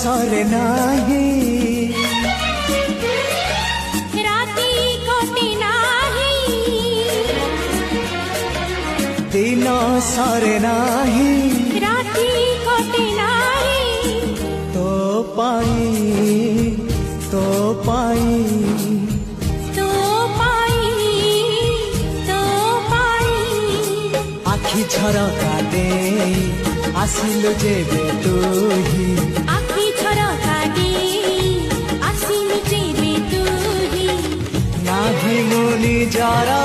সরে নাহি রাতি কটে নাহি দিন সরে নাহি রাতি কটে নাহি তো পাই তো পাই তো পাই তো পাই আখি ঝরকা দেই আসিলু যেবে তুহি আখি ঝরকা দেই আসিলু যেবে তুহি নাহি মুনি জরা